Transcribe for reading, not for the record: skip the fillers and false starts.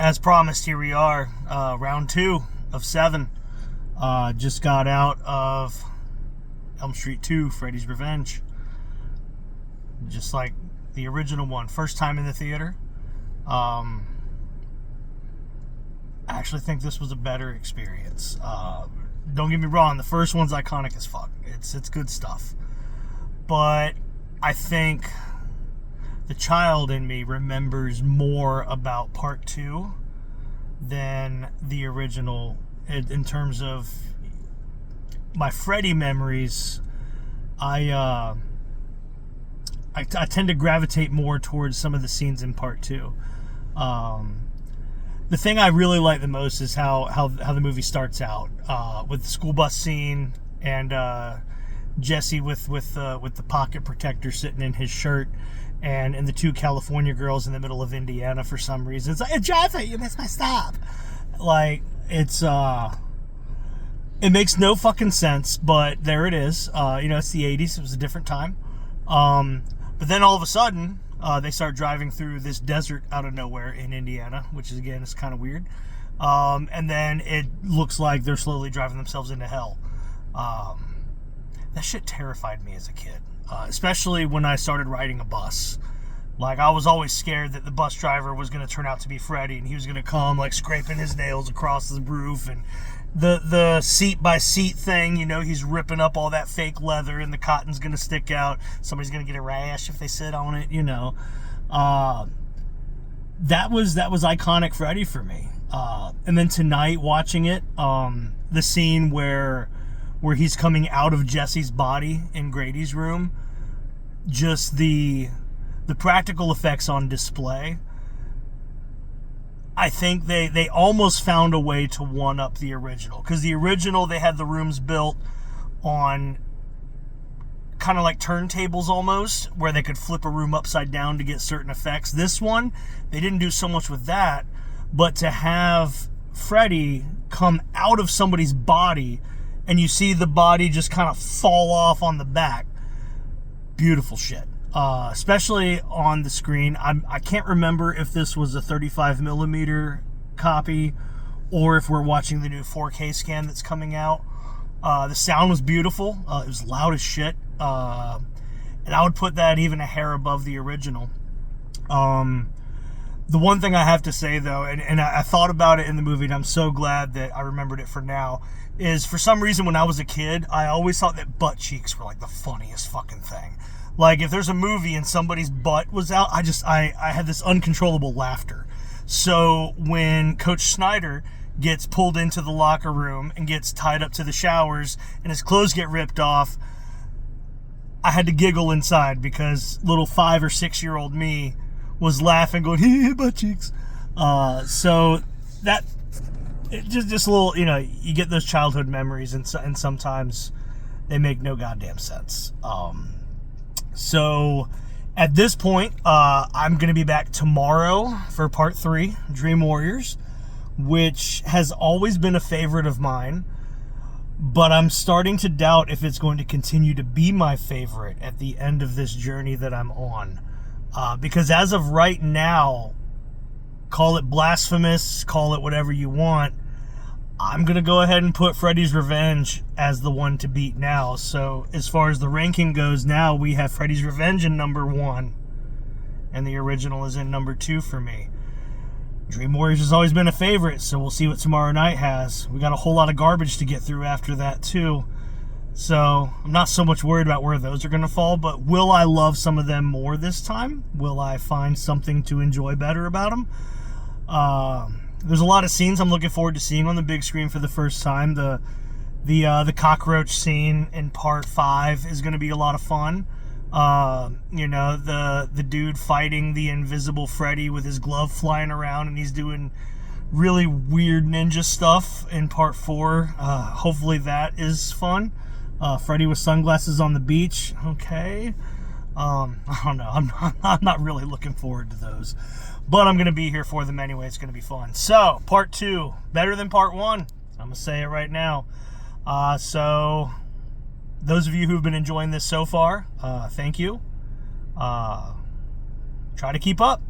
As promised, here we are, round 2 of 7. Just got out of Elm Street 2, Freddy's Revenge. Just like the original one. First time in the theater. I actually think this was a better experience. Don't get me wrong, the first one's iconic as fuck. It's good stuff. But I think the child in me remembers more about part 2 than the original in terms of my Freddy memories. I tend to gravitate more towards some of the scenes in part 2. The thing I really like the most is how the movie starts out with the school bus scene and Jesse with the pocket protector sitting in his shirt, and the 2 California girls in the middle of Indiana for some reason. It's like, hey, Jesse, you missed my stop. Like, it makes no fucking sense, but there it is. It's the 80s. It was a different time. But then all of a sudden, they start driving through this desert out of nowhere in Indiana, which is, again, is kind of weird. And then it looks like they're slowly driving themselves into hell. That shit terrified me as a kid, especially when I started riding a bus. Like, I was always scared that the bus driver was going to turn out to be Freddy, and he was going to come, like, scraping his nails across the roof, and the seat-by-seat thing, he's ripping up all that fake leather, and the cotton's going to stick out. Somebody's going to get a rash if they sit on it, That was iconic Freddy for me. And then tonight, watching it, the scene where he's coming out of Jesse's body in Grady's room, just the practical effects on display, I think they almost found a way to one-up the original. Because the original, they had the rooms built on kind of like turntables almost, where they could flip a room upside down to get certain effects. This one, they didn't do so much with that, but to have Freddy come out of somebody's body and you see the body just kind of fall off on the back. Beautiful shit. Especially on the screen. I can't remember if this was a 35mm copy or if we're watching the new 4K scan that's coming out. The sound was beautiful. It was loud as shit. And I would put that even a hair above the original. The one thing I have to say, though, and I thought about it in the movie, and I'm so glad that I remembered it for now, is for some reason when I was a kid, I always thought that butt cheeks were like the funniest fucking thing. Like, if there's a movie and somebody's butt was out, I had this uncontrollable laughter. So when Coach Snyder gets pulled into the locker room and gets tied up to the showers and his clothes get ripped off, I had to giggle inside because little 5 or 6 year old me was laughing, going, "Hee, butt cheeks." So that just a little, you get those childhood memories, and sometimes they make no goddamn sense. So at this point, I'm going to be back tomorrow for part 3, Dream Warriors, which has always been a favorite of mine, but I'm starting to doubt if it's going to continue to be my favorite at the end of this journey that I'm on. Because as of right now, call it blasphemous, call it whatever you want, I'm going to go ahead and put Freddy's Revenge as the one to beat now. So as far as the ranking goes now, we have Freddy's Revenge in number 1, and the original is in number 2 for me. Dream Warriors has always been a favorite, so we'll see what tomorrow night has. We got a whole lot of garbage to get through after that too. So I'm not so much worried about where those are going to fall, but will I love some of them more this time? Will I find something to enjoy better about them? There's a lot of scenes I'm looking forward to seeing on the big screen for the first time. The cockroach scene in part 5 is going to be a lot of fun. The dude fighting the invisible Freddy with his glove flying around, and he's doing really weird ninja stuff in part 4. Hopefully that is fun. Freddy with sunglasses on the beach. Okay. I don't know. I'm not really looking forward to those. But I'm going to be here for them anyway. It's going to be fun. So, part 2, better than part 1. I'm going to say it right now. So, those of you who've been enjoying this so far, thank you. Try to keep up.